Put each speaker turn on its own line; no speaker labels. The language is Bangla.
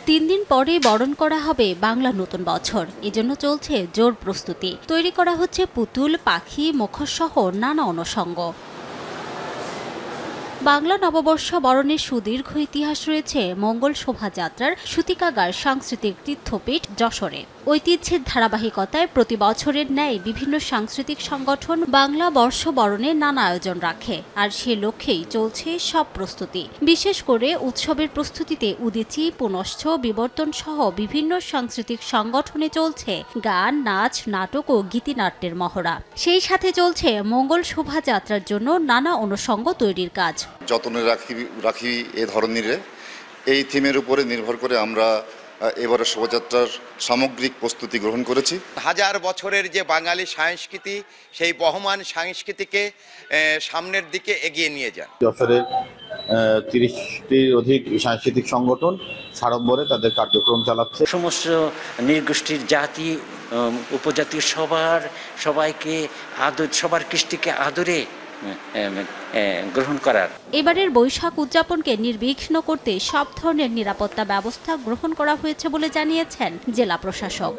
3 দিন পরে বরণ করা হবে বাংলা নতুন বছর। এজন্য চলছে জোর প্রস্তুতি। তৈরি করা হচ্ছে পুতুল, পাখি, মুখোশ সহ নানা অনুষঙ্গ। বাংলা নববর্ষ বরণের সুদীর্ঘ ইতিহাস রয়েছে মঙ্গল শোভাযাত্রার সূতিকাগার সাংস্কৃতিক তীর্থপীঠ যশোরে। ঐতিহ্যের ধারাবাহিকতায় প্রতি বছরের ন্যায় বিভিন্ন সাংস্কৃতিক সংগঠন বাংলা বর্ষ বরণে নানা আয়োজন রাখে, আর সে লক্ষ্যেই চলছে সব প্রস্তুতি। বিশেষ করে উৎসবের প্রস্তুতিতে উদীচী, পুনশ্চ, বিবর্তন সহ বিভিন্ন সাংস্কৃতিক সংগঠনে চলছে গান, নাচ, নাটক ও গীতিনাট্যের মহড়া। সেই সাথে চলছে মঙ্গল শোভাযাত্রার জন্য নানা অনুষঙ্গ তৈরির কাজ।
যত্নে রাখি এ ধরনের এই থিমের উপরে নির্ভর করে আমরা এবারে শোভাযাত্রার সামগ্রিক প্রস্তুতি গ্রহণ করেছি।
হাজার বছরের যে বাঙালি সংস্কৃতি, সেই বহমান সংস্কৃতিকে সামনের দিকে এগিয়ে নিয়ে যান।
যশোরের 30টির অধিক সাংস্কৃতিক সংগঠন সাড়ম্বরে তাদের কার্যক্রম চালাচ্ছে।
সমস্ত নৃগোষ্ঠীর জাতি উপজাতি সবাইকে সবার কৃষ্টিকে আদরে গ্রহণ করার।
এবারের বৈশাখ উদযাপনকে নির্বিঘ্ন করতে সব ধরনের নিরাপত্তা ব্যবস্থা গ্রহণ করা হয়েছে বলে জানিয়েছেন জেলা প্রশাসক।